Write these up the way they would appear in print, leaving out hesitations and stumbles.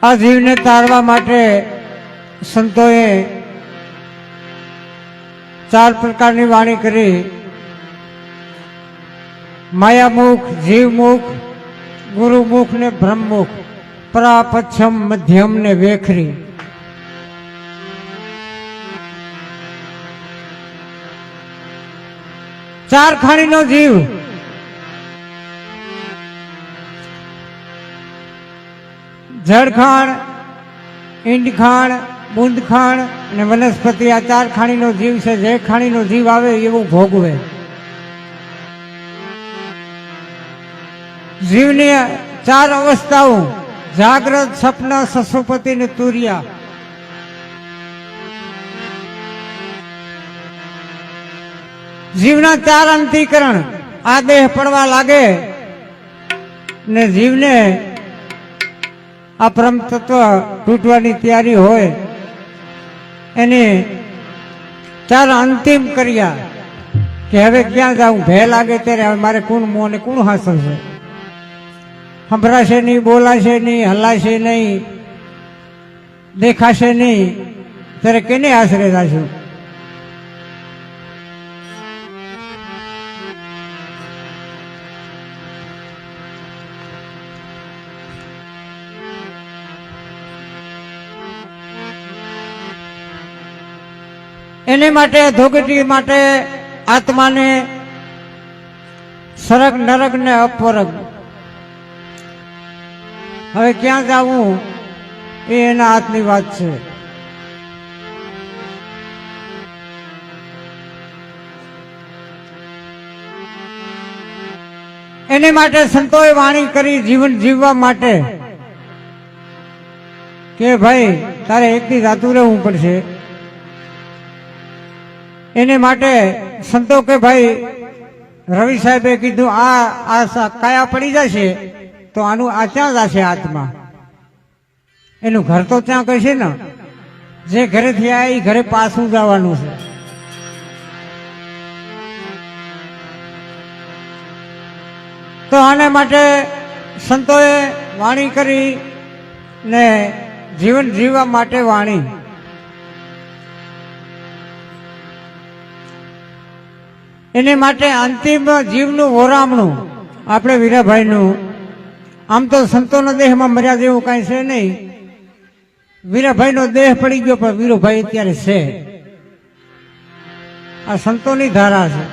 આ જીવને તારવા માટે સંતોએ 4 પ્રકારની વાણી કરી. માયામુખ, જીવમુખ, ગુરુમુખ ને બ્રહ્મમુખ, પરાપચ્છમ, મધ્યમ ને વેખરી. ચાર ખાણીનો જીવ. જળખાણ, ઈંડખાણ, બુંદખાણ અને વનસ્પતિ, આ 4 ખાણીનો જીવ છે. જે ખાણીનો જીવ આવે એવું ભોગવે. જીવની 4 અવસ્થાઓ: જાગ્રત, સપના, સસુપતિ ને તુરિયા. જીવના 4 અંતિકરણ. આ દેહ પડવા લાગે ને જીવને આ પરમ તત્વ તૂટવાની તૈયારી હોય, એની 4 અંતિમ કર્યા કે હવે ક્યાં જાઉં. ભય લાગે ત્યારે હવે મારે કોણ મોં ને કોણ હાંસવશે. સંભળાશે નહીં, બોલાશે નહીં, હલાશે નહીં, દેખાશે નહીં, ત્યારે કેને આશરે જાશું. એને માટે ધોગટી માટે આત્માને સરગ, નરક ને અપવર્ગ. હવે ક્યાં જવું એ એના હાથની વાત છે. એને માટે સંતોએ વાણી કરી જીવન જીવવા માટે કે ભાઈ તારે એકથી જાતું રહેવું પડશે. એને માટે સંતો કે ભાઈ રવિ સાહેબે કીધું આ કાયા પડી જશે તો આનું આ ક્યાં જશે આત્મા. એનું ઘર તો ત્યાં કહેશે ને. જે ઘરેથી આવ્યા એ ઘરે પાછું જવાનું છે. તો આને માટે સંતોએ વાણી કરી ને જીવન જીવવા માટે વાણી. એને માટે અંતિમ જીવનું ઓરામણું આપણે વીરાભાઈનું. આમ તો સંતોના દેહમાં મર્યા જેવું કાંઈ છે નહીં. વીરાભાઈનો દેહ પડી ગયો પણ વીરુભાઈ અત્યારે છે. આ સંતોની ધારા છે.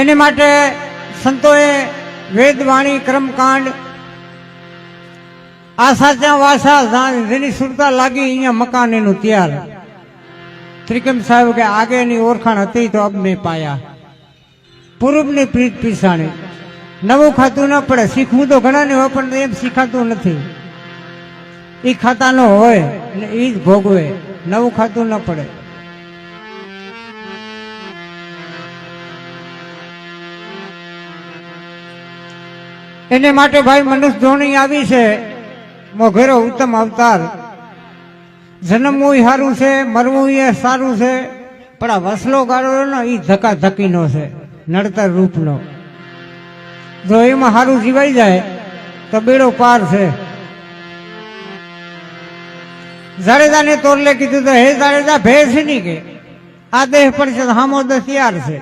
એને માટે સંતોએ વેદવાણી, કર્મકાંડ, આ સાચા વાસા જેની સુરતા લાગી અહીંયા મકાન એનું તૈયાર. ત્રિકમ સાહેબ કે આગેની ઓળખાણ હતી તો અબ મેં પાયા. પૂર્વની પ્રીત પીસાણી. નવું ખાતું ન પડે. શીખવું તો ઘણા ને હોય પણ એમ શીખાતું નથી. એ ખાતા ન હોય ને એ જ ભોગવે. નવું ખાતું ન પડે. એને માટે ભાઈ મનુષ્ય ધોણી આવી છે. મોઘેરો ઉત્તમ અવતાર. જન્મવું સારું છે, મરવું એ સારું છે, પણ આ વસલો ગાળો ને એ ધક્કા ધક્કીનો છે, નડતર રૂપનો. જો એમાં સારું જીવાઈ જાય તો બેડો પાર છે. જાડેજાને તોરલે કીધું તો હે જાડેજા ભેર છે નહીં કે આ દેહ પડશે તો હામો દસ તૈયાર છે,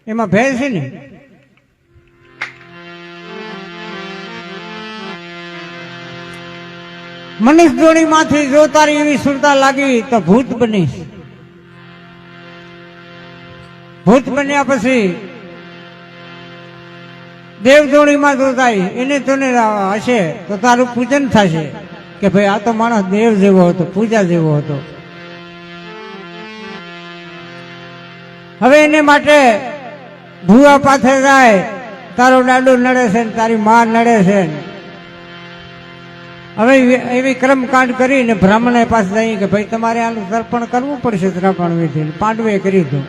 એમાં ભેર છે નહીં. મનુષ્ય જોડી માંથી જો તારી એવી સુરતા લાગી તો ભૂત બનીશ. ભૂત બન્યા પછી દેવ જોડીમાં જો થાય એને તને હશે તો તારું પૂજન થશે કે ભાઈ આ તો માણસ દેવ જેવો હતો, પૂજા જેવો હતો. હવે એને માટે ભૂવા પાસે જાય, તારો દાડો નડે છે ને તારી માં નડે છે. હવે એવી કર્મકાંડ કરીને બ્રાહ્મણ પાસે જઈએ કે ભાઈ તમારે આનું તર્પણ કરવું પડશે. તર્પણ વિધિ પાંડવે કરી દો.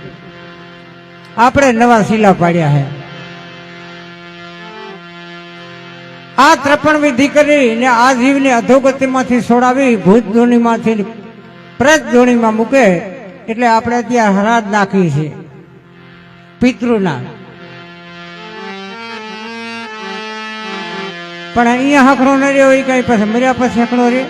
આપણે નવા શીલા પાડ્યા છે. આ તર્પણ વિધિ કરીને આ જીવને અધોગતિમાંથી છોડાવી ભૂત જોનીમાંથી પ્રેત જોનીમાં મૂકે. એટલે આપણે ત્યાં હરાજ નાખી છે પિતૃના. પણ અહીંયા હકડો ન રહ્યો એ કઈ પછી મર્યા પછી હકડો રે